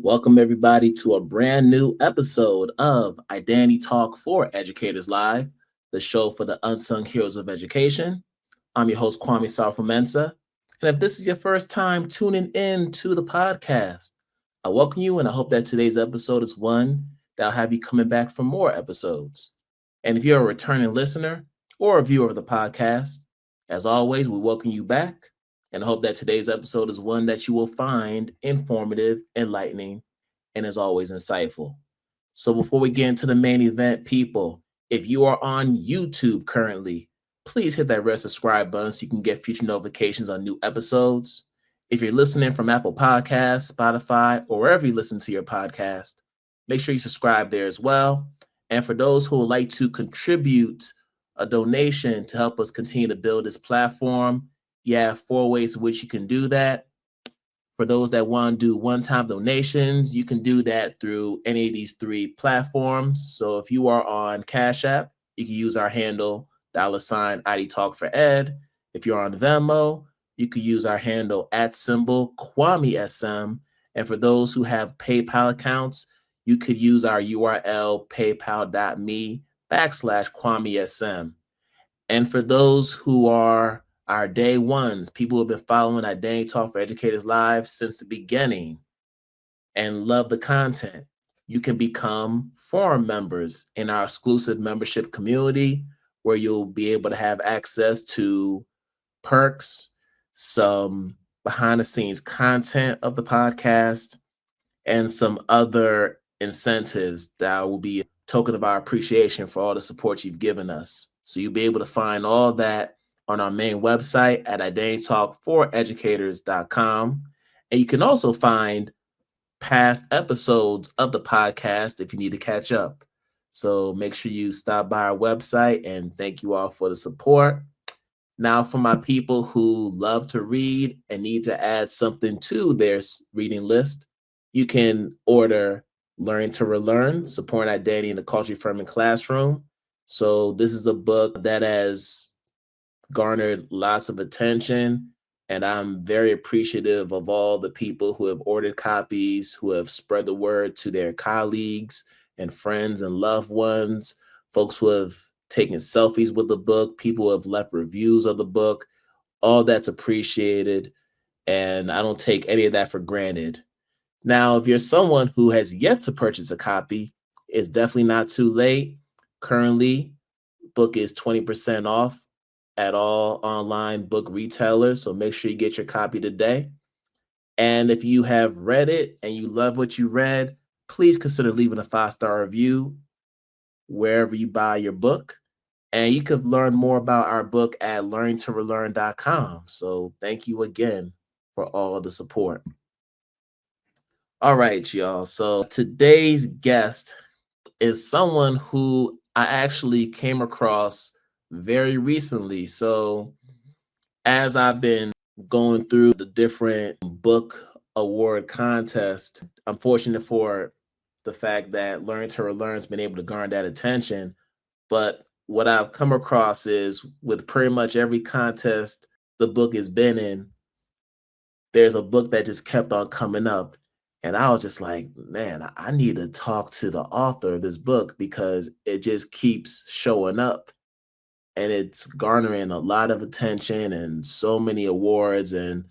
Welcome, everybody, to a brand new episode of Identity Talk for Educators Live, the show for the unsung heroes of education. I'm your host, Kwame Sarfo-Mensah. And if this is your first time tuning in to the podcast, I welcome you and I hope that today's episode is one that'll have you coming back for more episodes. And if you're a returning listener or a viewer of the podcast, as always, we welcome you back and I hope that today's episode is one that you will find informative, enlightening, and as always, insightful. So before we get into the main event, people, if you are on YouTube currently, please hit that red subscribe button so you can get future notifications on new episodes. If you're listening from Apple Podcasts, Spotify, or wherever you listen to your podcast, make sure you subscribe there as well. And for those who would like to contribute a donation to help us continue to build this platform, you have 4 ways in which you can do that. For those that want to do one-time donations, you can do that through any of these 3 platforms. So if you are on Cash App, you can use our handle $IDTALK4ED. If you're on Venmo, you can use our handle @KwameSM. And for those who have PayPal accounts, you could use our URL paypal.me/KwameSM. And for those who are our day ones, people who have been following Identity Talk for Educators Live since the beginning and love the content, you can become forum members in our exclusive membership community where you'll be able to have access to perks, some behind the scenes content of the podcast, and some other incentives that will be a token of our appreciation for all the support you've given us. So you'll be able to find all that on our main website at identitytalk4educators.com. And you can also find past episodes of the podcast if you need to catch up. So make sure you stop by our website, and thank you all for the support. Now, for my people who love to read and need to add something to their reading list, you can order Learn to Relearn, Supporting Identity in the Culturally Affirming Classroom. So this is a book that has garnered lots of attention, and I'm very appreciative of all the people who have ordered copies, who have spread the word to their colleagues and friends and loved ones, folks who have taken selfies with the book, people who have left reviews of the book. All that's appreciated, and I don't take any of that for granted. Now, if you're someone who has yet to purchase a copy, it's definitely not too late. Currently, book is 20% off at all online book retailers, so make sure you get your copy today. And if you have read it and you love what you read, please consider leaving a 5-star review wherever you buy your book. And you could learn more about our book at learntorelearn.com. So thank you again for all the support. All right, y'all. So today's guest is someone who I actually came across very recently. So as I've been going through the different book award contest, I'm fortunate for the fact that Learn to Relearn has been able to garner that attention. But what I've come across is with pretty much every contest the book has been in, there's a book that just kept on coming up. And I was just like, man, I need to talk to the author of this book because it just keeps showing up and it's garnering a lot of attention and so many awards. And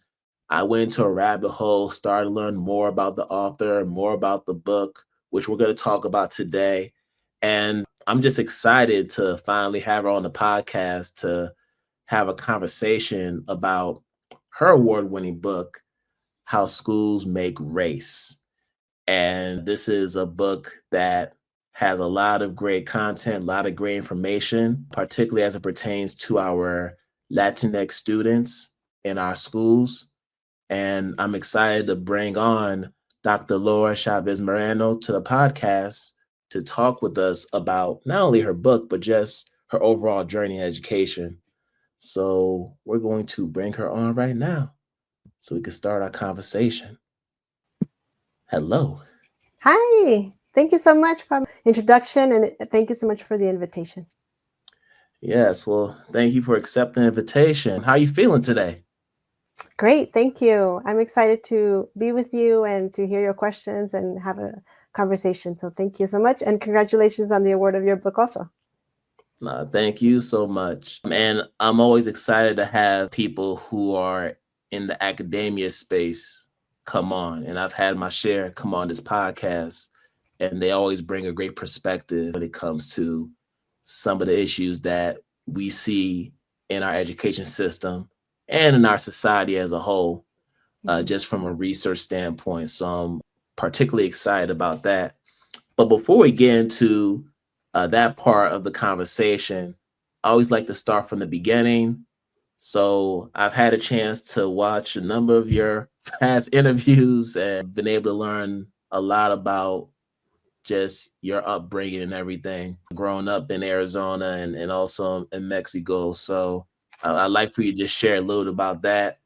I went into a rabbit hole, started to learn more about the author, more about the book, which we're going to talk about today. And I'm just excited to finally have her on the podcast to have a conversation about her award-winning book, How Schools Make Race. And this is a book that has a lot of great content, a lot of great information, particularly as it pertains to our Latinx students in our schools. And I'm excited to bring on Dr. Laura Chávez-Moreno to the podcast to talk with us about not only her book, but just her overall journey in education. So we're going to bring her on right now so we can start our conversation. Hello. Hi. Thank you so much for the introduction, and thank you so much for the invitation. Yes, well, thank you for accepting the invitation. How are you feeling today? Great, thank you. I'm excited to be with you and to hear your questions and have a conversation. So thank you so much, and congratulations on the award of your book also. Thank you so much. And I'm always excited to have people who are in the academia space come on. And I've had my share come on this podcast, and they always bring a great perspective when it comes to some of the issues that we see in our education system and in our society as a whole, Mhm. just from a research standpoint. So I'm particularly excited about that. But before we get into that part of the conversation, I always like to start from the beginning. So I've had a chance to watch a number of your past interviews and been able to learn a lot about just your upbringing and everything, growing up in Arizona and also in Mexico. So I'd like for you to just share a little about that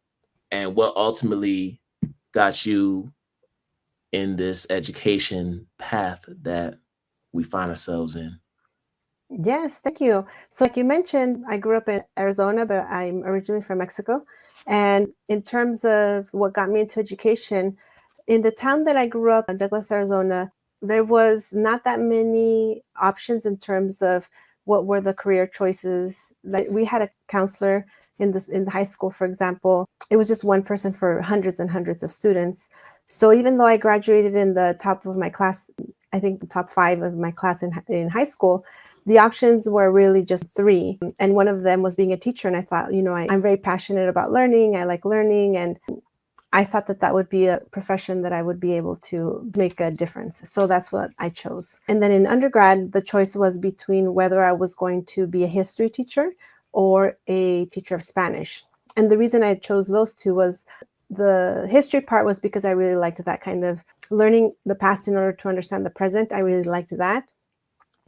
and what ultimately got you in this education path that we find ourselves in. Yes, thank you. So, like you mentioned, I grew up in Arizona, but I'm originally from Mexico. And in terms of what got me into education, in the town that I grew up in, Douglas, Arizona, there was not that many options in terms of what were the career choices. Like we had a counselor in the high school, for example. It was just one person for hundreds and hundreds of students. So even though I graduated in the top of my class, I think top five of my class in high school, the options were really just three. And one of them was being a teacher. And I thought, I'm very passionate about learning. I like learning. And I thought that that would be a profession that I would be able to make a difference. So that's what I chose. And then in undergrad, the choice was between whether I was going to be a history teacher or a teacher of Spanish. And the reason I chose those two was the history part was because I really liked that kind of learning the past in order to understand the present. I really liked that.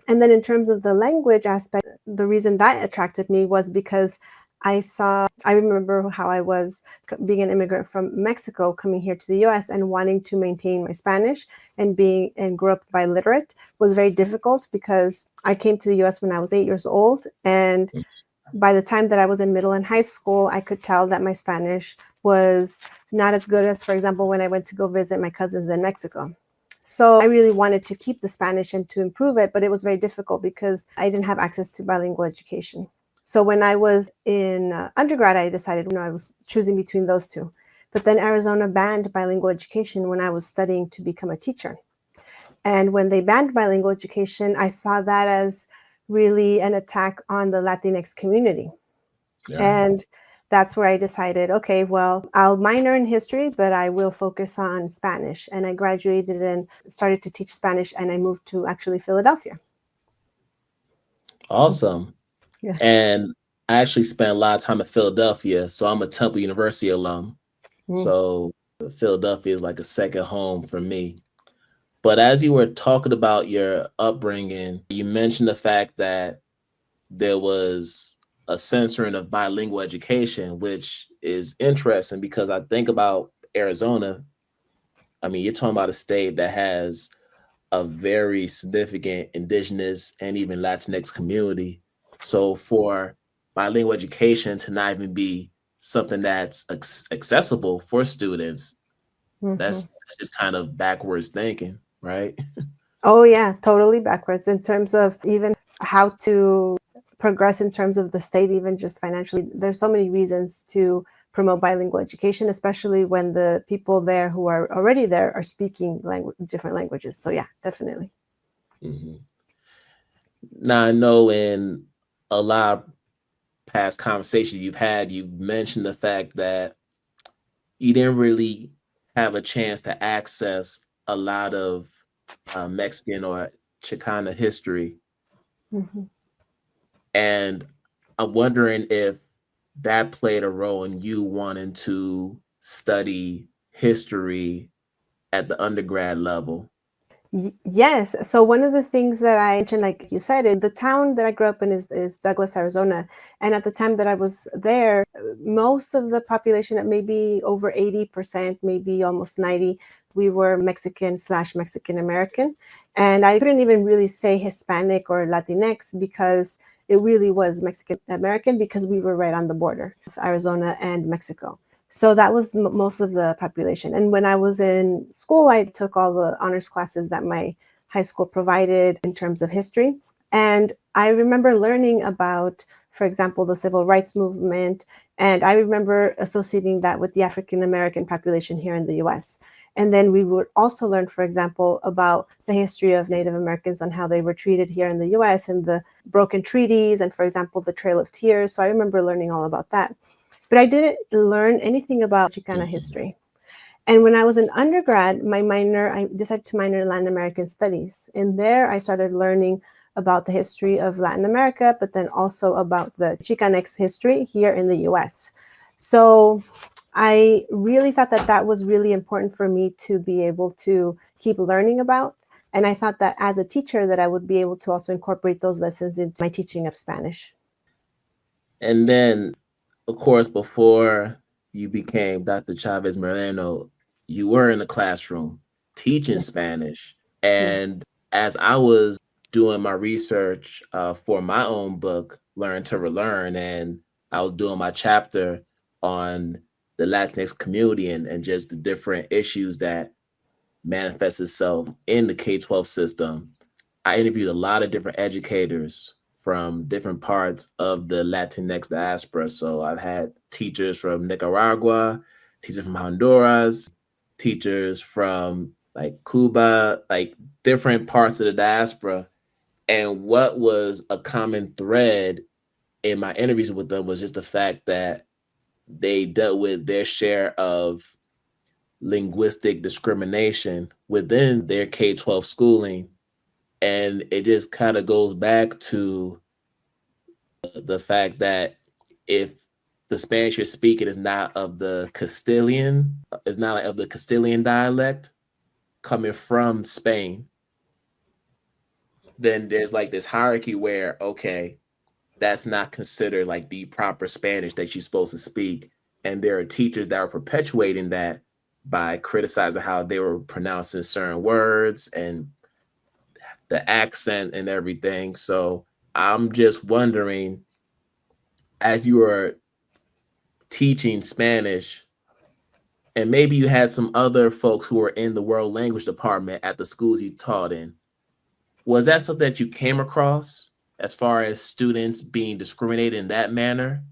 And then in terms of the language aspect, the reason that attracted me was because I remember how I was being an immigrant from Mexico coming here to the US and wanting to maintain my Spanish and grew up biliterate was very difficult because I came to the US when I was 8 years old. And by the time that I was in middle and high school, I could tell that my Spanish was not as good as, for example, when I went to go visit my cousins in Mexico. So I really wanted to keep the Spanish and to improve it, but it was very difficult because I didn't have access to bilingual education. So when I was in undergrad, I decided I was choosing between those two. But then Arizona banned bilingual education when I was studying to become a teacher. And when they banned bilingual education, I saw that as really an attack on the Latinx community. Yeah. And that's where I decided, okay, well, I'll minor in history, but I will focus on Spanish. And I graduated and started to teach Spanish, and I moved to actually Philadelphia. Awesome. Yeah. And I actually spent a lot of time in Philadelphia. So I'm a Temple University alum. Mm. So Philadelphia is like a second home for me. But as you were talking about your upbringing, you mentioned the fact that there was a censoring of bilingual education, which is interesting because I think about Arizona. I mean, you're talking about a state that has a very significant indigenous and even Latinx community. So for bilingual education to not even be something that's accessible for students, Mm-hmm. that's just kind of backwards thinking, right? Oh, yeah, totally backwards in terms of even how to progress in terms of the state, even just financially. There's so many reasons to promote bilingual education, especially when the people there who are already there are speaking different languages. So, yeah, definitely. Mhm. Now I know in a lot of past conversations you've had, you've mentioned the fact that you didn't really have a chance to access a lot of Mexican or Chicana history. Mhm. And I'm wondering if that played a role in you wanting to study history at the undergrad level. Yes. So one of the things that I mentioned, like you said, the town that I grew up in is Douglas, Arizona. And at the time that I was there, most of the population, maybe over 80%, maybe almost 90, we were Mexican/Mexican American. And I couldn't even really say Hispanic or Latinx because it really was Mexican American because we were right on the border of Arizona and Mexico. So that was most of the population. And when I was in school, I took all the honors classes that my high school provided in terms of history. And I remember learning about, for example, the civil rights movement. And I remember associating that with the African American population here in the US. And then we would also learn, for example, about the history of Native Americans and how they were treated here in the US and the broken treaties and, for example, the Trail of Tears. So I remember learning all about that. But I didn't learn anything about Chicana history. And when I was an undergrad, I decided to minor in Latin American studies. And there I started learning about the history of Latin America, but then also about the Chicanx history here in the US. So I really thought that that was really important for me to be able to keep learning about. And I thought that as a teacher that I would be able to also incorporate those lessons into my teaching of Spanish. And then, of course, before you became Dr. Chávez-Moreno, you were in the classroom teaching Yes. Spanish. Yes. And as I was doing my research for my own book, Learn to Relearn, and I was doing my chapter on the Latinx community and just the different issues that manifest itself in the K-12 system, I interviewed a lot of different educators from different parts of the Latinx diaspora. So I've had teachers from Nicaragua, teachers from Honduras, teachers from like Cuba, like different parts of the diaspora. And what was a common thread in my interviews with them was just the fact that they dealt with their share of linguistic discrimination within their K-12 schooling. And it just kind of goes back to the fact that if the Spanish you're speaking is not of the Castilian, is not of the Castilian dialect coming from Spain, then there's like this hierarchy where, okay, that's not considered like the proper Spanish that you're supposed to speak. And there are teachers that are perpetuating that by criticizing how they were pronouncing certain words and the accent and everything. So I'm just wondering, as you were teaching Spanish, and maybe you had some other folks who were in the world language department at the schools you taught in, was that something that you came across as far as students being discriminated in that manner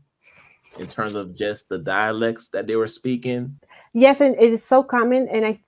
in terms of just the dialects that they were speaking? Yes, and it is so common. And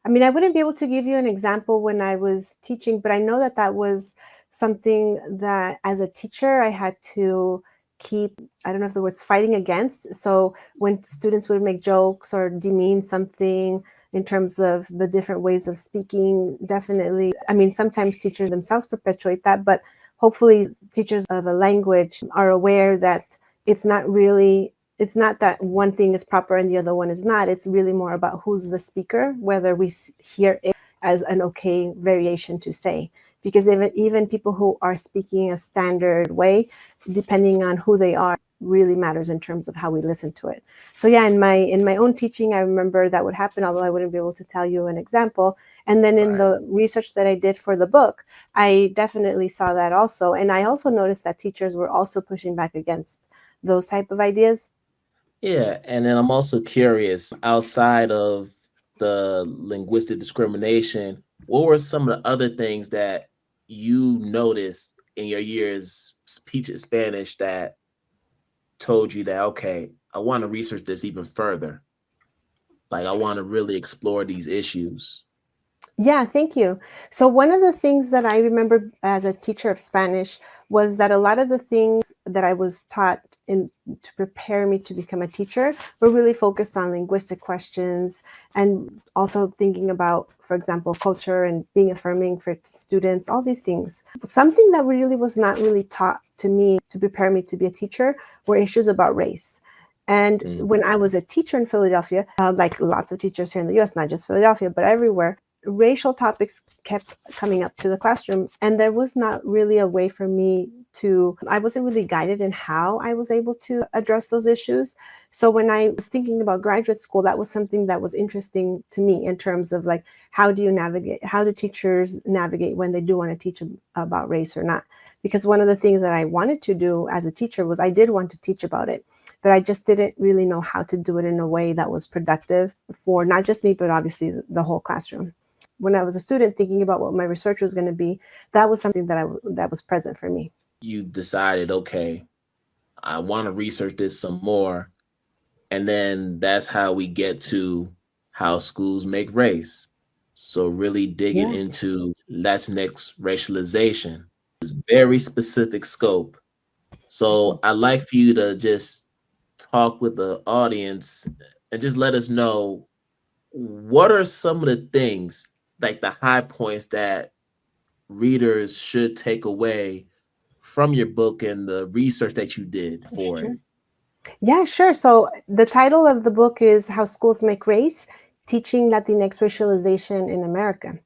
I mean, I wouldn't be able to give you an example when I was teaching, but I know that that was something that as a teacher I had to keep, I don't know if the word's fighting against. So when students would make jokes or demean something in terms of the different ways of speaking, definitely, I mean, sometimes teachers themselves perpetuate that, but hopefully teachers of a language are aware that it's not really, it's not that one thing is proper and the other one is not. It's really more about who's the speaker, whether we hear it as an okay variation to say. Because even people who are speaking a standard way, depending on who they are, really matters in terms of how we listen to it. So yeah, in my own teaching, I remember that would happen, although I wouldn't be able to tell you an example. And then in the research that I did for the book, I definitely saw that also. And I also noticed that teachers were also pushing back against those type of ideas. Yeah, and then I'm also curious, outside of the linguistic discrimination, what were some of the other things that you noticed in your years teaching Spanish that told you that, okay, I want to research this even further? Like, I want to really explore these issues. Yeah, thank you. So one of the things that I remember as a teacher of Spanish was that a lot of the things that I was taught in to prepare me to become a teacher were really focused on linguistic questions and also thinking about, for example, culture and being affirming for students, all these things. Something that really was not really taught to me to prepare me to be a teacher were issues about race. And when I was a teacher in Philadelphia, like lots of teachers here in the US, not just Philadelphia, but everywhere, racial topics kept coming up to the classroom. And there was not really a way for me to, I wasn't really guided in how I was able to address those issues. So when I was thinking about graduate school, that was something that was interesting to me in terms of like, how do you navigate, how do teachers navigate when they do want to teach about race or not? Because one of the things that I wanted to do as a teacher was I did want to teach about it. but I just didn't really know how to do it in a way that was productive for not just me, but obviously the whole classroom. When I was a student thinking about what my research was going to be, that was something that was present for me. You decided, okay, I want to research this some more. And then that's how we get to how schools make race. So really digging Yeah. into Latinx racialization is very specific scope. So I'd like for you to just talk with the audience and just let us know what are some of the things, like the high points that readers should take away from your book and the research that you did for it. Sure. Yeah, sure. So the title of the book is How Schools Make Race, Teaching Latinx Racialization in America.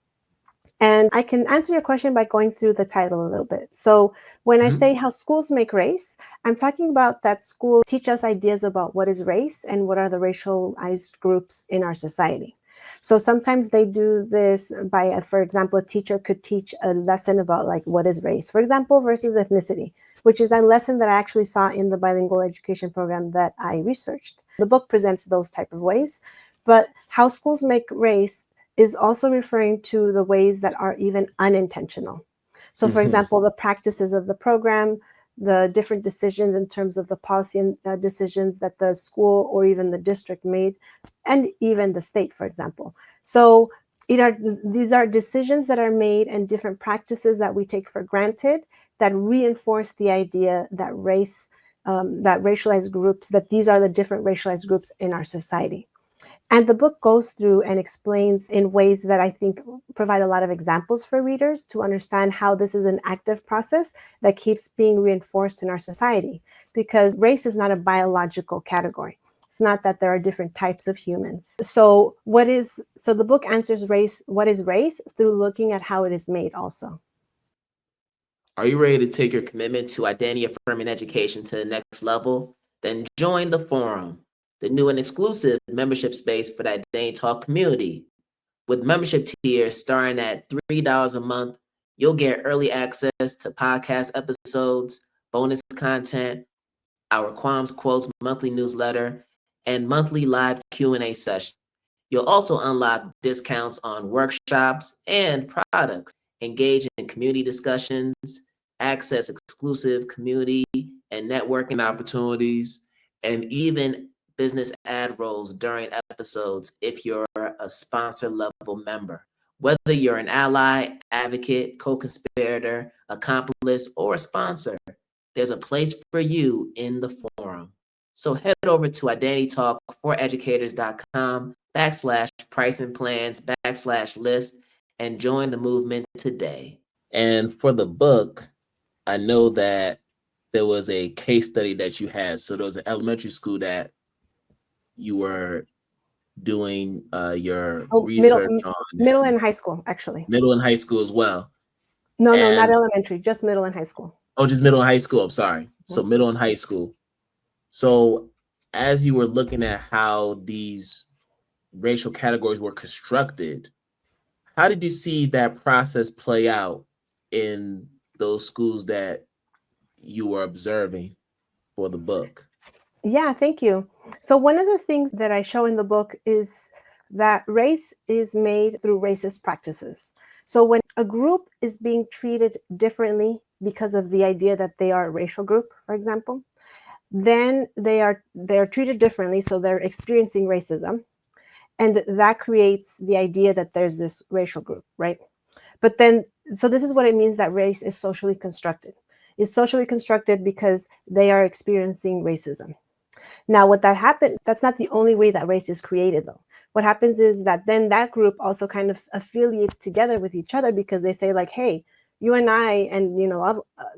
And I can answer your question by going through the title a little bit. So when I say how schools make race, I'm talking about that schools teach us ideas about what is race and what are the racialized groups in our society. So sometimes they do this by, for example, a teacher could teach a lesson about like what is race, for example, versus ethnicity, which is a lesson that I actually saw in the bilingual education program that I researched. The book presents those type of ways, but how schools make race is also referring to the ways that are even unintentional. So for example, the practices of the program, the different decisions in terms of the policy and decisions that the school or even the district made, and even the state, for example. So these are decisions that are made and different practices that we take for granted that reinforce the idea that that racialized groups, that these are the different racialized groups in our society. And the book goes through and explains in ways that I think provide a lot of examples for readers to understand how this is an active process that keeps being reinforced in our society. Because race is not a biological category. It's not that there are different types of humans. So the book answers race, what is race, through looking at how it is made also. Are you ready to take your commitment to identity affirming education to the next level? Then join the forum, the new and exclusive membership space for the Identity Talk community. With membership tiers starting at $3 a month, you'll get early access to podcast episodes, bonus content, our Qualms Quotes monthly newsletter, and monthly live Q&A sessions. You'll also unlock discounts on workshops and products, engage in community discussions, access exclusive community and networking opportunities, and even business ad roles during episodes if you're a sponsor level member. Whether you're an ally, advocate, co-conspirator, accomplice, or a sponsor, there's a place for you in the forum. So head over to identitytalk4educators.com/pricing plans/list and join the movement today. And for the book, I know that there was a case study that you had. So there was an elementary school that you were doing your research on. Middle and high school, actually. Middle and high school as well. No, not elementary, just middle and high school. Oh, just middle and high school. I'm sorry. So middle and high school. So as you were looking at how these racial categories were constructed, how did you see that process play out in those schools that you were observing for the book? Yeah, thank you. So one of the things that I show in the book is that race is made through racist practices. So when a group is being treated differently because of the idea that they are a racial group, for example, then they are treated differently, so they're experiencing racism, and that creates the idea that there's this racial group, right? But then, so this is what it means that race is socially constructed. It's socially constructed because they are experiencing racism. Now, what that happened, that's not the only way that race is created, though. What happens is that then that group also kind of affiliates together with each other because they say like, hey, you and I and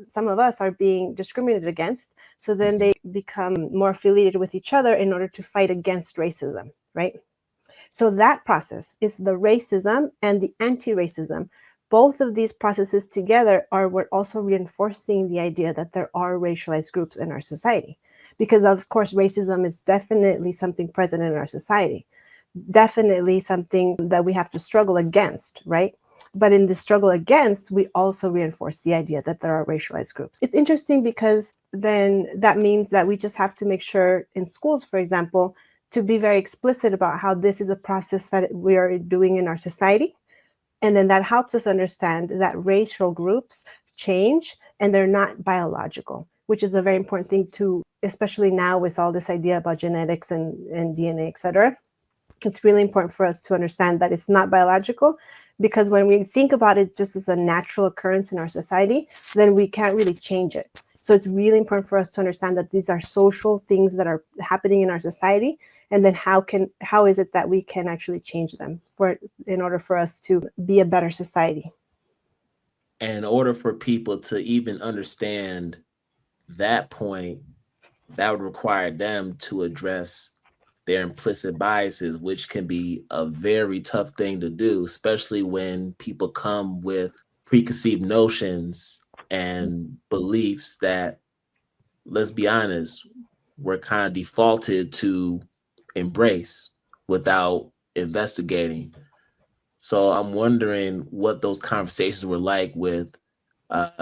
some of us are being discriminated against. So then they become more affiliated with each other in order to fight against racism, right? So that process is the racism and the anti-racism. Both of these processes together we're also reinforcing the idea that there are racialized groups in our society. Because of course, racism is definitely something present in our society. Definitely something that we have to struggle against, right? But in the struggle against, we also reinforce the idea that there are racialized groups. It's interesting because then that means that we just have to make sure in schools, for example, to be very explicit about how this is a process that we are doing in our society. And then that helps us understand that racial groups change and they're not biological, which is a very important thing to, especially now with all this idea about genetics and DNA, et cetera. It's really important for us to understand that it's not biological, because when we think about it just as a natural occurrence in our society, then we can't really change it. So it's really important for us to understand that these are social things that are happening in our society, and then how is it that we can actually change them in order for us to be a better society. And in order for people to even understand that point, that would require them to address their implicit biases, which can be a very tough thing to do, especially when people come with preconceived notions and beliefs that, let's be honest, we're kind of defaulted to embrace without investigating. So I'm wondering what those conversations were like with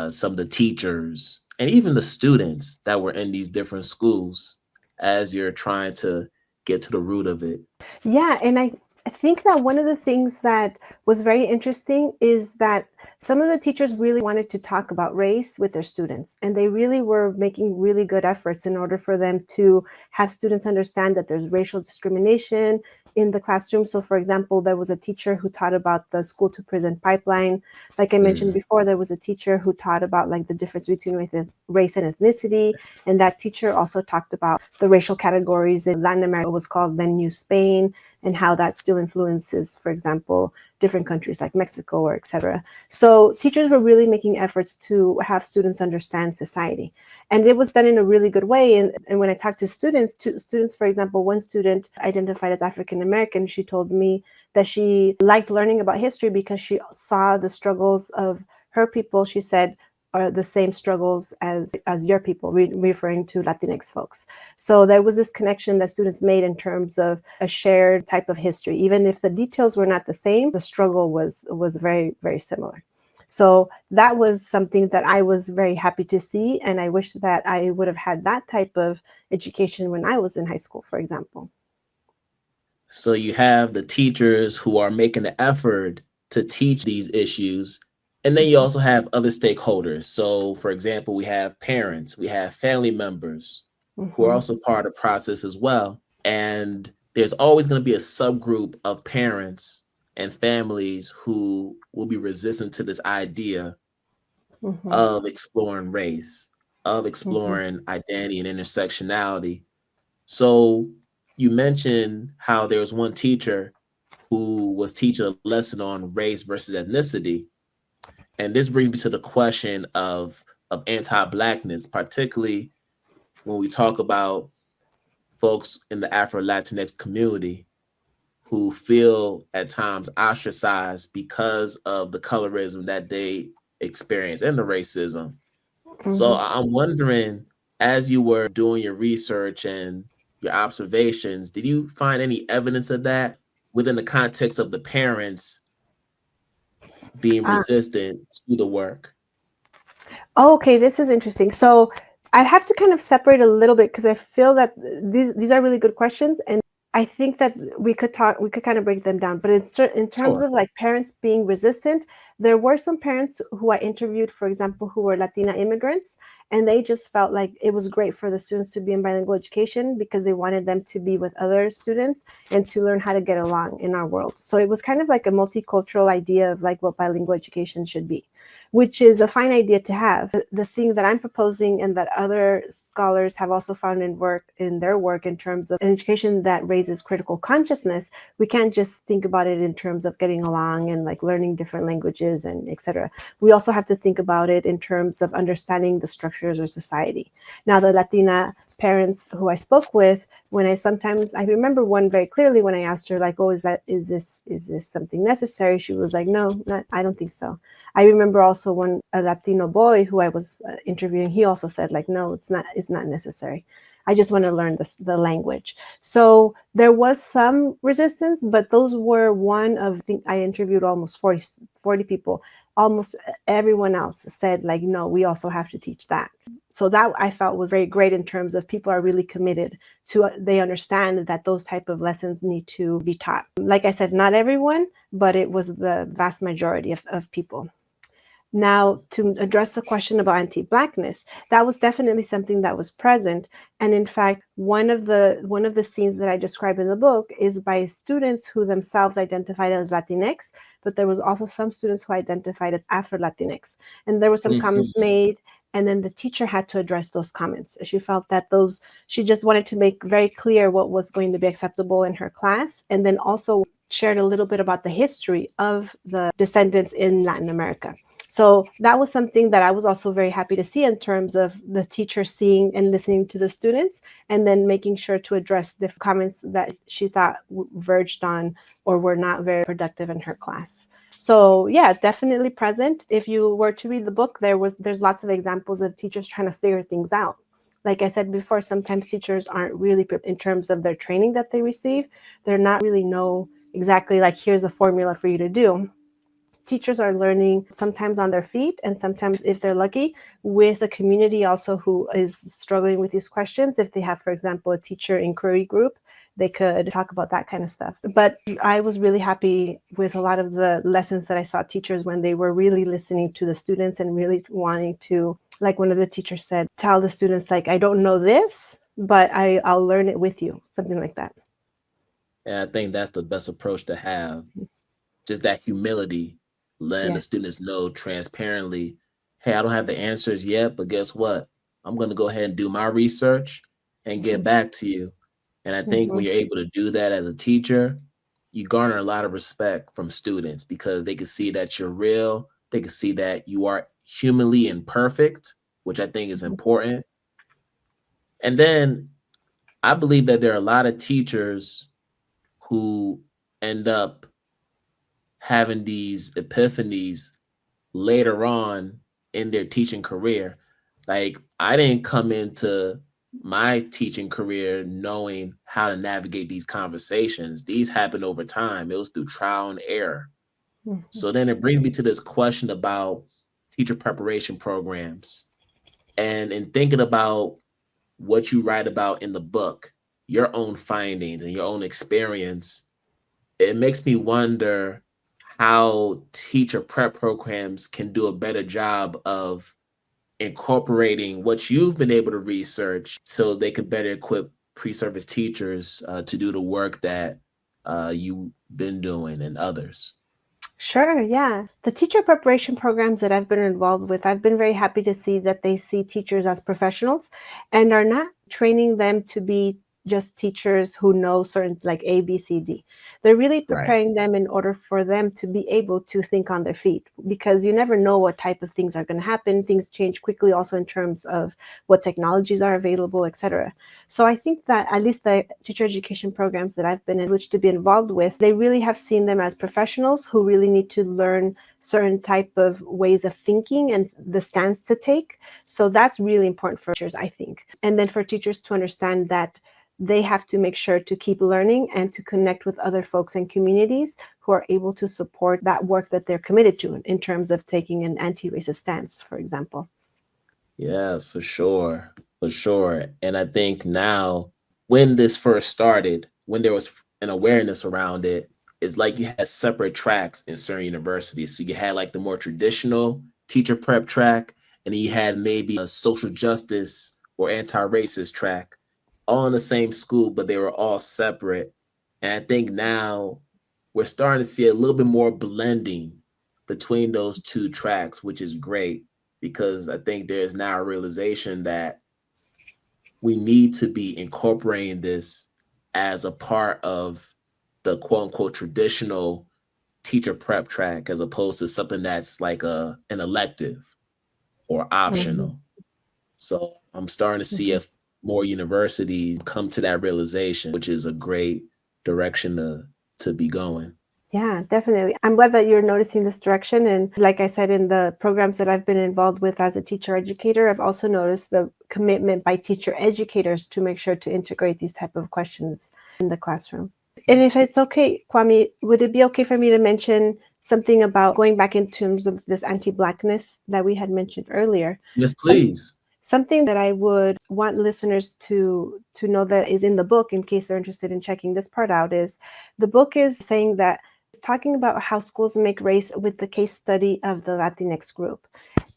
some of the teachers and even the students that were in these different schools as you're trying to get to the root of it. Yeah, and I think that one of the things that was very interesting is that some of the teachers really wanted to talk about race with their students, and they really were making really good efforts in order for them to have students understand that there's racial discrimination in the classroom. So, for example, there was a teacher who taught about the school to prison pipeline. Like I mentioned before, there was a teacher who taught about like the difference between race and ethnicity, and that teacher also talked about the racial categories in Latin America, was called then New Spain, and how that still influences, for example, different countries like Mexico or etc. So teachers were really making efforts to have students understand society. And it was done in a really good way. And when I talked to students, for example, one student identified as African American, she told me that she liked learning about history because she saw the struggles of her people. She said, are the same struggles as your people, referring to Latinx folks. So there was this connection that students made in terms of a shared type of history. Even if the details were not the same, the struggle was very, very similar. So that was something that I was very happy to see. And I wish that I would have had that type of education when I was in high school, for example. So you have the teachers who are making the effort to teach these issues. And then you also have other stakeholders. So, for example, we have parents, we have family members who are also part of the process as well. And there's always going to be a subgroup of parents and families who will be resistant to this idea of exploring race, of exploring identity and intersectionality. So you mentioned how there was one teacher who was teaching a lesson on race versus ethnicity. And this brings me to the question of anti-Blackness, particularly when we talk about folks in the Afro-Latinx community who feel at times ostracized because of the colorism that they experience and the racism. So I'm wondering, as you were doing your research and your observations, did you find any evidence of that within the context of the parents being resistant to the work? Okay, this is interesting. So I'd have to kind of separate a little bit because I feel that these are really good questions, and I think that we could kind of break them down. But in terms Sure. of like parents being resistant, there were some parents who I interviewed, for example, who were Latina immigrants, and they just felt like it was great for the students to be in bilingual education because they wanted them to be with other students and to learn how to get along in our world. So it was kind of like a multicultural idea of like what bilingual education should be, which is a fine idea to have. The thing that I'm proposing and that other scholars have also found in their work in terms of an education that raises critical consciousness, we can't just think about it in terms of getting along and like learning different languages and etc. We also have to think about it in terms of understanding the structures of society. Now, the Latina parents who I spoke with, I remember one very clearly when I asked her, like, oh, is this something necessary? She was like, no, I don't think so. I remember also a Latino boy who I was interviewing, he also said like, no, it's not necessary. I just want to learn the language. So there was some resistance, but those were one of, I think I interviewed almost 40 people. Almost everyone else said, like, no, we also have to teach that. So that I felt was very great in terms of people are really committed to, they understand that those type of lessons need to be taught. Like I said, not everyone, but it was the vast majority of people. Now, to address the question about anti-Blackness, that was definitely something that was present. And in fact, one of the scenes that I describe in the book is by students who themselves identified as Latinx, but there was also some students who identified as Afro-Latinx. And there were some comments made, and then the teacher had to address those comments. She felt that she just wanted to make very clear what was going to be acceptable in her class, and then also shared a little bit about the history of the descendants in Latin America. So that was something that I was also very happy to see in terms of the teacher seeing and listening to the students, and then making sure to address the comments that she thought verged on or were not very productive in her class. So yeah, definitely present. If you were to read the book, there's lots of examples of teachers trying to figure things out. Like I said before, sometimes teachers aren't really in terms of their training that they receive. They're not really know exactly, like, here's a formula for you to do. Teachers are learning sometimes on their feet, and sometimes, if they're lucky, with a community also who is struggling with these questions. If they have, for example, a teacher inquiry group, they could talk about that kind of stuff. But I was really happy with a lot of the lessons that I saw teachers when they were really listening to the students and really wanting to, like one of the teachers said, tell the students, like, I don't know this, but I'll learn it with you, something like that. And I think that's the best approach to have. Just that humility, letting the Yes. students know transparently, hey, I don't have the answers yet, but guess what? I'm going to go ahead and do my research and get back to you. And I think when you're able to do that as a teacher, you garner a lot of respect from students because they can see that you're real. They can see that you are humanly imperfect, which I think is important. And then I believe that there are a lot of teachers who end up having these epiphanies later on in their teaching career. Like, I didn't come into my teaching career knowing how to navigate these conversations. These happened over time. It was through trial and error. So then it brings me to this question about teacher preparation programs. And in thinking about what you write about in the book, your own findings and your own experience, it makes me wonder how teacher prep programs can do a better job of incorporating what you've been able to research so they can better equip pre-service teachers to do the work that you've been doing and others. Sure, yeah. The teacher preparation programs that I've been involved with, I've been very happy to see that they see teachers as professionals and are not training them to be just teachers who know certain, like A, B, C, D. They're really Right. preparing them in order for them to be able to think on their feet, because you never know what type of things are going to happen. Things change quickly also in terms of what technologies are available, etc. So I think that at least the teacher education programs that I've been privileged to be involved with, they really have seen them as professionals who really need to learn certain type of ways of thinking and the stance to take. So that's really important for teachers, I think. And then for teachers to understand that they have to make sure to keep learning and to connect with other folks and communities who are able to support that work that they're committed to in terms of taking an anti-racist stance, for example. Yes, for sure. For sure. And I think now, when this first started, when there was an awareness around it, it's like you had separate tracks in certain universities. So you had like the more traditional teacher prep track, and then you had maybe a social justice or anti-racist track, all in the same school, but they were all separate. And I think now we're starting to see a little bit more blending between those two tracks, which is great because I think there's now a realization that we need to be incorporating this as a part of the quote unquote traditional teacher prep track as opposed to something that's like an elective or Mhm, optional. So I'm starting to see mhm. if more universities come to that realization, which is a great direction to be going. Yeah, definitely. I'm glad that you're noticing this direction. And like I said, in the programs that I've been involved with as a teacher educator, I've also noticed the commitment by teacher educators to make sure to integrate these type of questions in the classroom. And if it's okay, Kwame, would it be okay for me to mention something about going back in terms of this anti-Blackness that we had mentioned earlier? Yes, Some, please. something that I would want listeners to know that is in the book, in case they're interested in checking this part out, is the book is saying that talking about how schools make race with the case study of the Latinx group.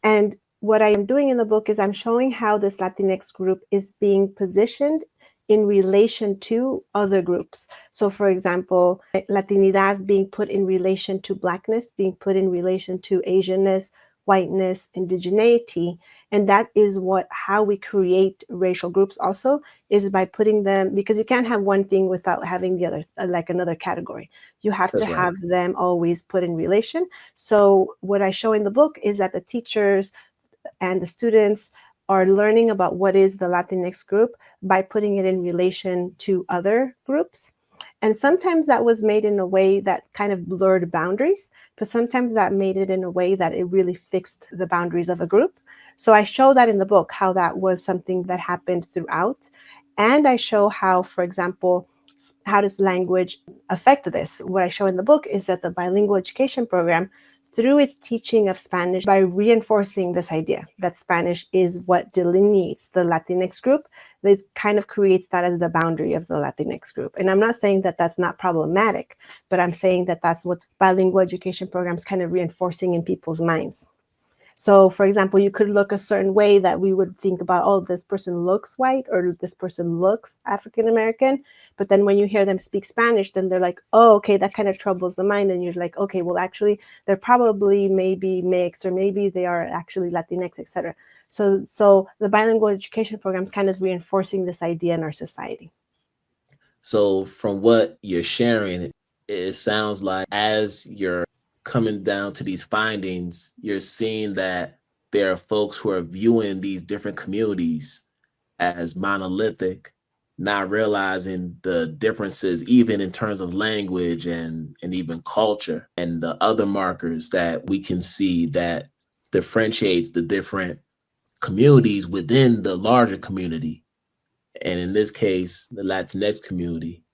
And what I am doing in the book is I'm showing how this Latinx group is being positioned in relation to other groups. So, for example, Latinidad being put in relation to Blackness, being put in relation to Asianness, whiteness, indigeneity. And that is how we create racial groups also, is by putting them, because you can't have one thing without having the other, like another category. You have to That's right. have them always put in relation. So what I show in the book is that the teachers and the students are learning about what is the Latinx group by putting it in relation to other groups. And sometimes that was made in a way that kind of blurred boundaries, but sometimes that made it in a way that it really fixed the boundaries of a group. So I show that in the book, how that was something that happened throughout. And I show how, for example, how does language affect this? What I show in the book is that the bilingual education program, through its teaching of Spanish, by reinforcing this idea that Spanish is what delineates the Latinx group, this kind of creates that as the boundary of the Latinx group. And I'm not saying that that's not problematic, but I'm saying that that's what bilingual education programs kind of reinforcing in people's minds. So, for example, you could look a certain way that we would think about, oh, this person looks white or this person looks African American. But then when you hear them speak Spanish, then they're like, oh, okay, that kind of troubles the mind. And you're like, okay, well, actually, they're probably maybe mixed, or maybe they are actually Latinx, etc. So the bilingual education program is kind of reinforcing this idea in our society. So from what you're sharing, it sounds like as you're coming down to these findings, you're seeing that there are folks who are viewing these different communities as monolithic, not realizing the differences even in terms of language and even culture and the other markers that we can see that differentiates the different communities within the larger community, and in this case the Latinx community.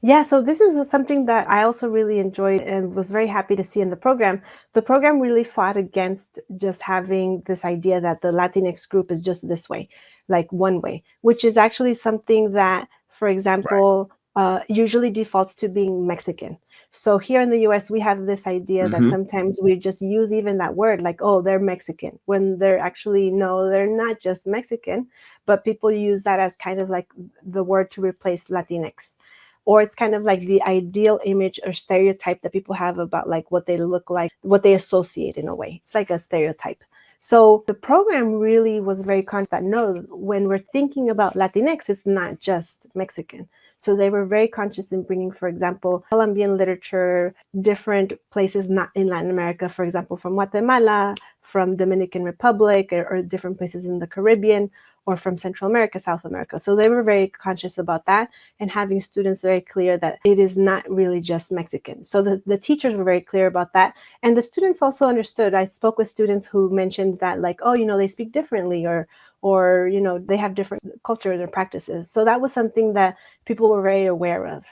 Yeah, so this is something that I also really enjoyed and was very happy to see in the program. The program really fought against just having this idea that the Latinx group is just this way, like one way, which is actually something that, for Right. example, usually defaults to being Mexican. So here in the US, we have this idea that Mm-hmm. sometimes we just use even that word, like, oh, they're Mexican, when they're actually, no, they're not just Mexican, but people use that as kind of like the word to replace Latinx, or it's kind of like the ideal image or stereotype that people have about like what they look like, what they associate in a way. It's like a stereotype. So the program really was very conscious that no, when we're thinking about Latinx, it's not just Mexican. So they were very conscious in bringing, for example, Colombian literature, different places not in Latin America, for example, from Guatemala, from Dominican Republic, or different places in the Caribbean, or from Central America, South America. So they were very conscious about that, and having students very clear that it is not really just Mexican. So the teachers were very clear about that. And the students also understood. I spoke with students who mentioned that, like, oh, they speak differently, or they have different cultures or practices. So that was something that people were very aware of.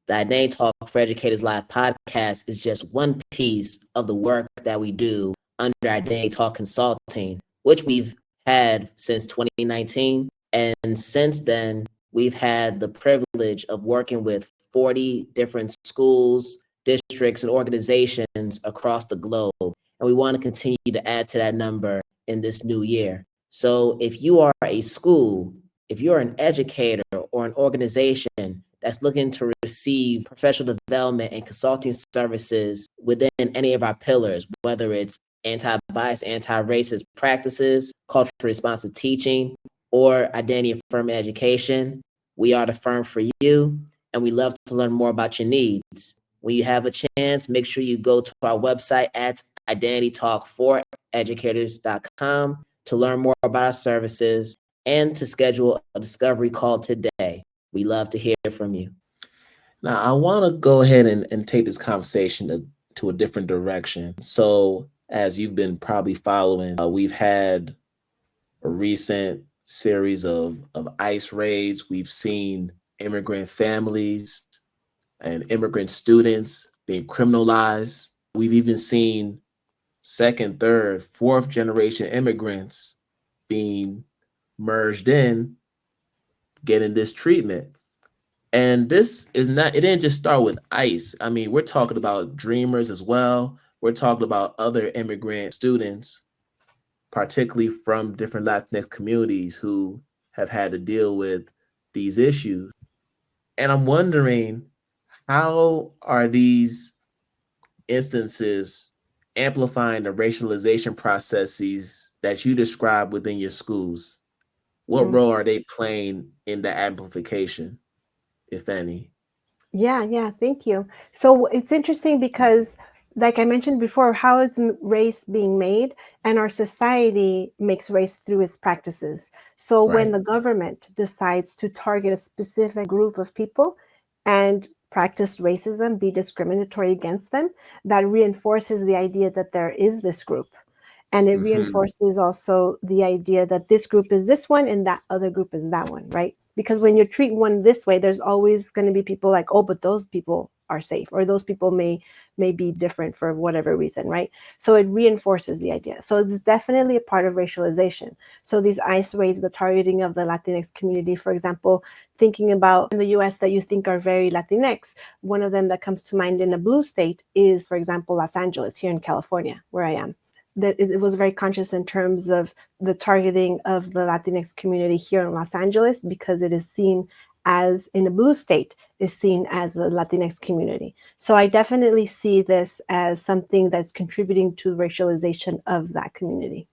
The Identity Talk for Educators Live podcast is just one piece of the work that we do under Identity Talk Consulting, which we've had since 2019. And since then, we've had the privilege of working with 40 different schools, districts, and organizations across the globe. And we want to continue to add to that number in this new year. So if you are a school, if you're an educator or an organization that's looking to receive professional development and consulting services within any of our pillars, whether it's anti-bias, anti-racist practices, culturally responsive teaching, or identity affirming education, we are the firm for you, and we love to learn more about your needs. When you have a chance, make sure you go to our website at identitytalk4educators.com to learn more about our services and to schedule a discovery call today. We love to hear from you. Now, I want to go ahead and take this conversation to a different direction. So, as you've been probably following, we've had a recent series of ICE raids. We've seen immigrant families and immigrant students being criminalized. We've even seen second, third, fourth generation immigrants being merged in, getting this treatment. And this is not, it didn't just start with ICE. I mean, we're talking about Dreamers as well. We're talking about other immigrant students, particularly from different Latinx communities who have had to deal with these issues. And I'm wondering, how are these instances amplifying the racialization processes that you describe within your schools? What Mm. role are they playing in the amplification, if any? Yeah, thank you. So it's interesting because, like I mentioned before, how is race being made? And our society makes race through its practices. So when Right. the government decides to target a specific group of people and practice racism, be discriminatory against them, that reinforces the idea that there is this group. And it Hmm. reinforces also the idea that this group is this one and that other group is that one, right? Because when you treat one this way, there's always going to be people like, oh, but those people are safe, or those people may be different for whatever reason, right? So it reinforces the idea. So it's definitely a part of racialization. So these ICE raids, the targeting of the Latinx community, for example, thinking about in the US that you think are very Latinx, one of them that comes to mind in a blue state is, for example, Los Angeles, here in California, where I am. That it was very conscious in terms of the targeting of the Latinx community here in Los Angeles, because it is seen as, in a blue state, is seen as the Latinx community. So I definitely see this as something that's contributing to racialization of that community.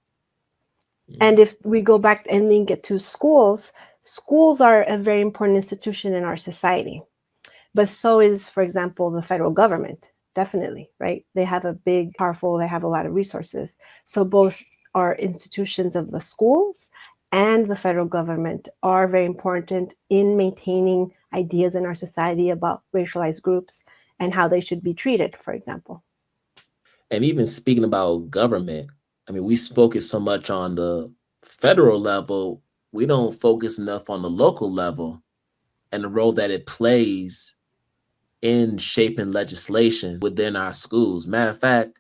And if we go back and link it to schools, schools are a very important institution in our society. But so is, for example, the federal government, definitely, right? They have a big, powerful, they have a lot of resources. So both are institutions of the schools and the federal government are very important in maintaining ideas in our society about racialized groups and how they should be treated, for example. And even speaking about government, I mean, we focus so much on the federal level, we don't focus enough on the local level and the role that it plays in shaping legislation within our schools. Matter of fact,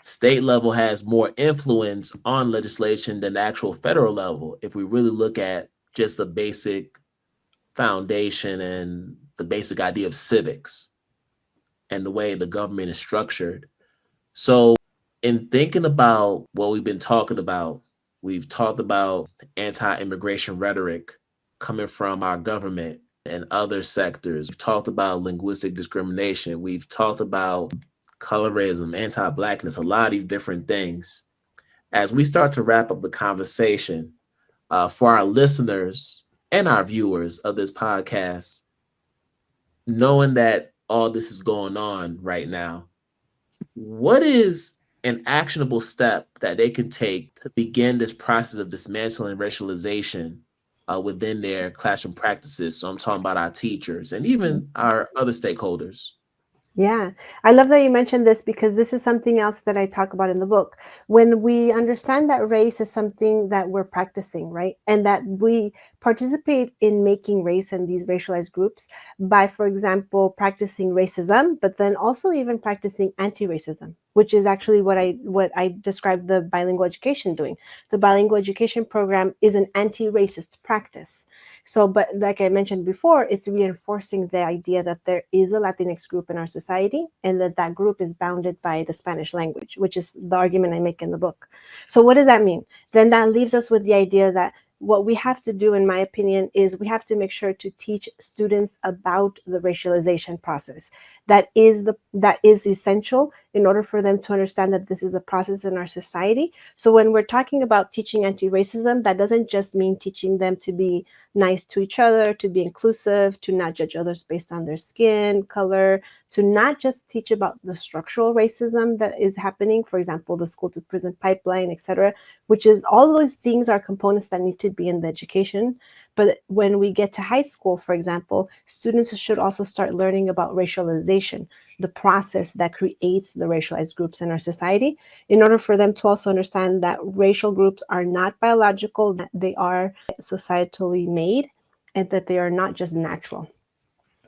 state level has more influence on legislation than the actual federal level. If we really look at just the basic foundation and the basic idea of civics and the way the government is structured. So, in thinking about what we've been talking about, we've talked about anti immigration rhetoric coming from our government and other sectors. We've talked about linguistic discrimination. We've talked about colorism, anti Blackness, a lot of these different things. As we start to wrap up the conversation, for our listeners and our viewers of this podcast, knowing that all this is going on right now, what is an actionable step that they can take to begin this process of dismantling racialization within their classroom practices? So I'm talking about our teachers and even our other stakeholders. Yeah, I love that you mentioned this because this is something else that I talk about in the book. When we understand that race is something that we're practicing, right? And that we participate in making race and these racialized groups by, for example, practicing racism, but then also even practicing anti-racism, which is actually what I described the bilingual education doing. The bilingual education program is an anti-racist practice. So, but like I mentioned before, it's reinforcing the idea that there is a Latinx group in our society and that that group is bounded by the Spanish language, which is the argument I make in the book. So what does that mean? Then that leaves us with the idea that what we have to do, in my opinion, is we have to make sure to teach students about the racialization process. That is essential in order for them to understand that this is a process in our society. So when we're talking about teaching anti-racism, that doesn't just mean teaching them to be nice to each other, to be inclusive, to not judge others based on their skin color, to not just teach about the structural racism that is happening, for example, the school to prison pipeline, etc., which is all those things are components that need to be in the education, But when we get to high school, for example, students should also start learning about racialization, the process that creates the racialized groups in our society, in order for them to also understand that racial groups are not biological, that they are societally made, and that they are not just natural.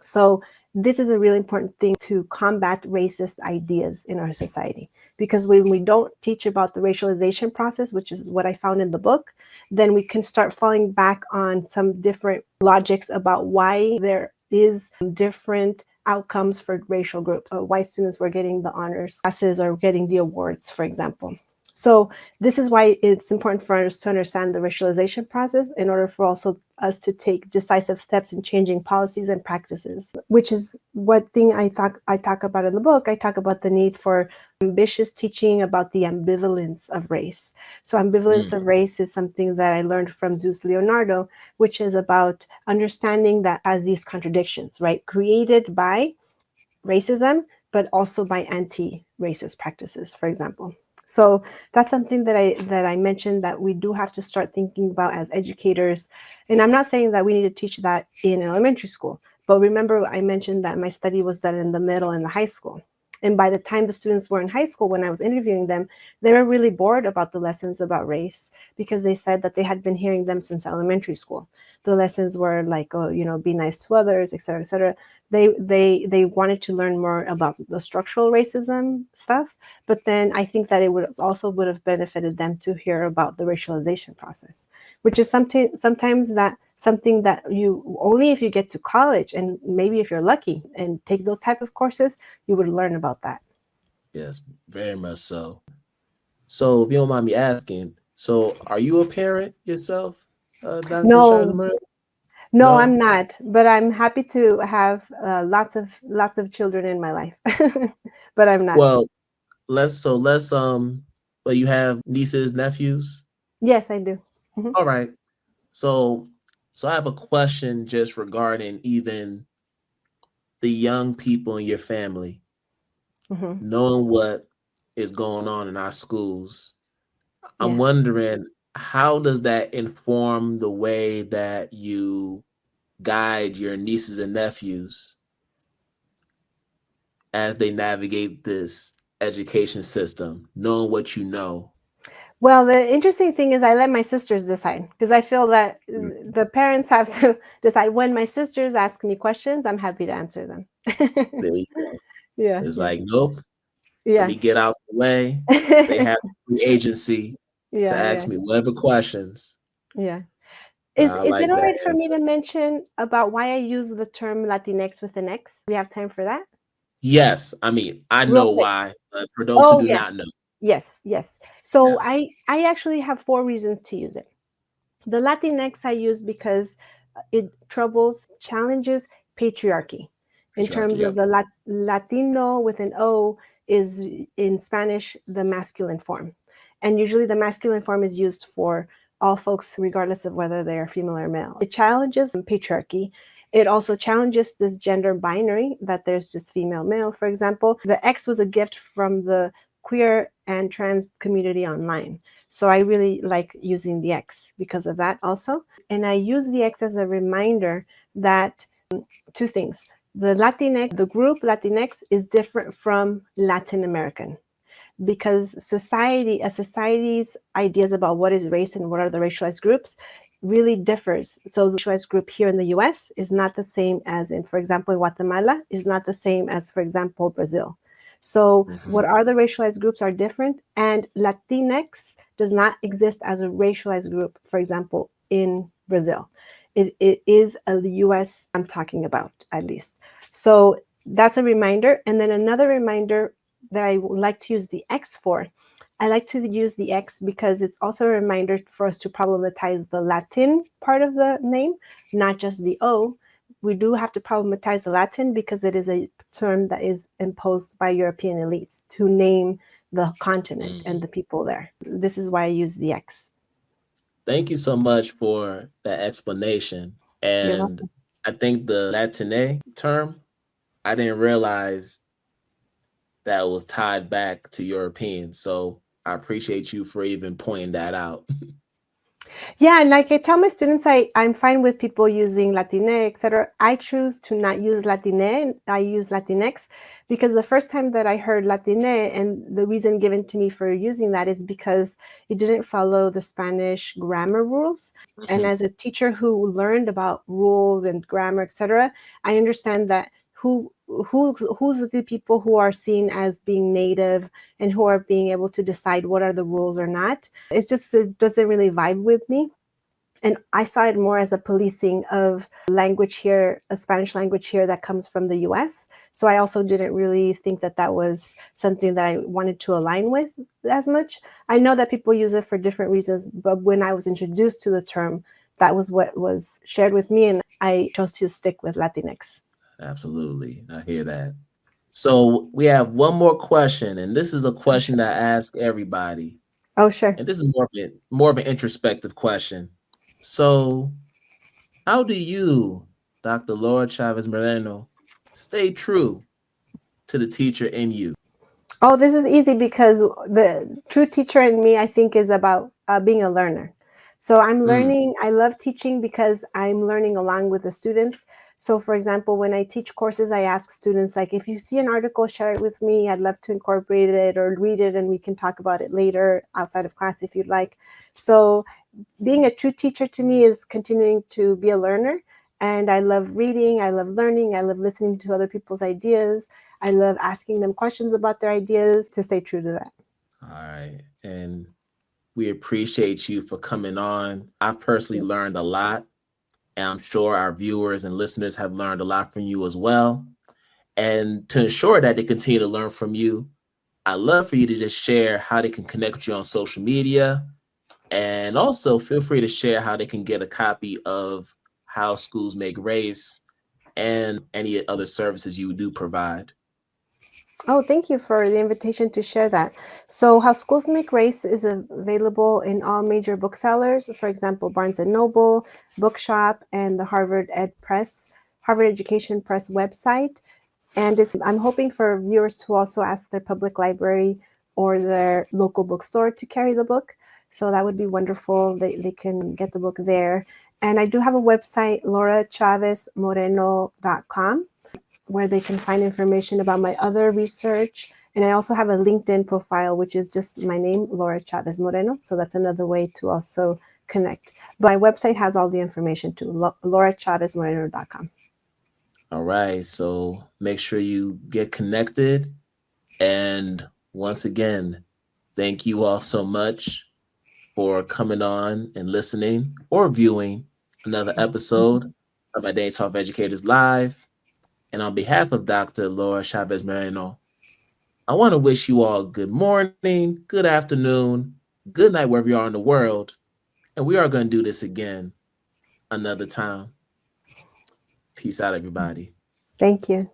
So this is a really important thing to combat racist ideas in our society, because when we don't teach about the racialization process, which is what I found in the book, then we can start falling back on some different logics about why there is different outcomes for racial groups, why students were getting the honors classes or getting the awards, for example. So this is why it's important for us to understand the racialization process in order for also us to take decisive steps in changing policies and practices, which is what thing I talk about in the book. I talk about the need for ambitious teaching about the ambivalence of race. So ambivalence of race is something that I learned from Zeus Leonardo, which is about understanding that has these contradictions, right? Created by racism, but also by anti-racist practices, for example. So that's something that I mentioned that we do have to start thinking about as educators. And I'm not saying that we need to teach that in elementary school, but remember I mentioned that my study was done in the middle and the high school. And by the time the students were in high school, when I was interviewing them, they were really bored about the lessons about race, because they said that they had been hearing them since elementary school. The lessons were like, oh, be nice to others, et cetera, et cetera. They wanted to learn more about the structural racism stuff, but then I think that it would have benefited them to hear about the racialization process, which is sometimes something that you only if you get to college, and maybe if you're lucky and take those type of courses, you would learn about that. Yes, very much so. So if you don't mind me asking, so are you a parent yourself, Dr. No, Chávez-Moreno? no, I'm No? not, but I'm happy to have lots of children in my life. But I'm not. Well, well, you have nieces, nephews? Yes, I do. Hmm. All right. So so I have a question just regarding even the young people in your family, Hmm. knowing what is going on in our schools. I'm Yeah. wondering, how does that inform the way that you guide your nieces and nephews as they navigate this education system, knowing what you know? Well, the interesting thing is I let my sisters decide, because I feel that Mm, the parents have to decide. When my sisters ask me questions, I'm happy to answer them. there you go. Yeah, It's yeah, like, nope, let yeah. me get out the way. They have the agency to Yeah, ask yeah, me whatever questions. yeah. I Is it like all that right for me answer. to mention about why I use the term Latinx with an X? We have time for that? Yes, I mean, I Real know quick. why, but for those who Oh, do yeah. not know, Yes, yes. yeah. So I actually have 4 reasons to use it. The Latinx I use because it challenges patriarchy. In Patriarchy, terms yep. of the Latino with an O is in Spanish the masculine form. And usually the masculine form is used for all folks, regardless of whether they are female or male. It challenges patriarchy. It also challenges this gender binary that there's just female, male, for example. The X was a gift from the queer and trans community online. So I really like using the X because of that also. And I use the X as a reminder that 2 things. The group Latinx is different from Latin American, because society's ideas about what is race and what are the racialized groups really differs. So the racialized group here in the US is not the same as in, for example, in Guatemala, is not the same as, for example, Brazil. So what are the racialized groups are different, and Latinx does not exist as a racialized group, for example, in Brazil. It is a US I'm talking about, at least. So that's a reminder. And then another reminder that I would like to use the X for. I like to use the X because it's also a reminder for us to problematize the Latin part of the name, not just the O. We do have to problematize the Latin because it is a term that is imposed by European elites to name the continent and the people there. This is why I use the X. Thank you so much for that explanation. You're And welcome. I think the Latine term, I didn't realize that was tied back to Europeans. So I appreciate you for even pointing that out. Yeah, and like I tell my students, I'm fine with people using Latinx, etc. I choose to not use Latine. I use Latinx because the first time that I heard Latine, and the reason given to me for using that is because it didn't follow the Spanish grammar rules. And Mhm. as a teacher who learned about rules and grammar, etc., I understand that who's the people who are seen as being native and who are being able to decide what are the rules or not. It doesn't really vibe with me. And I saw it more as a policing of language here, a Spanish language here that comes from the US. So I also didn't really think that that was something that I wanted to align with as much. I know that people use it for different reasons, but when I was introduced to the term, that was what was shared with me, and I chose to stick with Latinx. Absolutely. I hear that. So we have one more question, and this is a Oh, question sure. that I ask everybody. Oh, sure. And this is more of an introspective question. So how do you, Dr. Laura Chavez Moreno, stay true to the teacher in you? Oh, this is easy because the true teacher in me, I think, is about being a learner. So I'm Mm, learning. I love teaching because I'm learning along with the students. So, for example, when I teach courses, I ask students, like, if you see an article, share it with me. I'd love to incorporate it or read it, and we can talk about it later outside of class if you'd like. So, being a true teacher to me is continuing to be a learner. And I love reading, I love learning, I love listening to other people's ideas. I love asking them questions about their ideas to stay true to that. all right. And we appreciate you for coming on. I've personally learned a lot, and I'm sure our viewers and listeners have learned a lot from you as well. And to ensure that they continue to learn from you, I'd love for you to just share how they can connect with you on social media. And also feel free to share how they can get a copy of How Schools Make Race and any other services you do provide. Oh, thank you for the invitation to share that. So, How Schools Make Race is available in all major booksellers, for example, Barnes and Noble, Bookshop, and the Harvard Education Press website. And I'm hoping for viewers to also ask their public library or their local bookstore to carry the book. So that would be wonderful. They can get the book there. And I do have a website, laurachavesmoreno.com, where they can find information about my other research. And I also have a LinkedIn profile, which is just my name, Laura Chavez Moreno. So that's another way to also connect. But my website has all the information too, laurachavesmoreno.com. All right. So make sure you get connected. And once again, thank you all so much for coming on and listening or viewing another episode of my Day Talk Educators Live. And on behalf of Dr. Laura Chavez Moreno, I want to wish you all good morning, good afternoon, good night, wherever you are in the world. And we are going to do this again another time. Peace out, everybody. Thank you.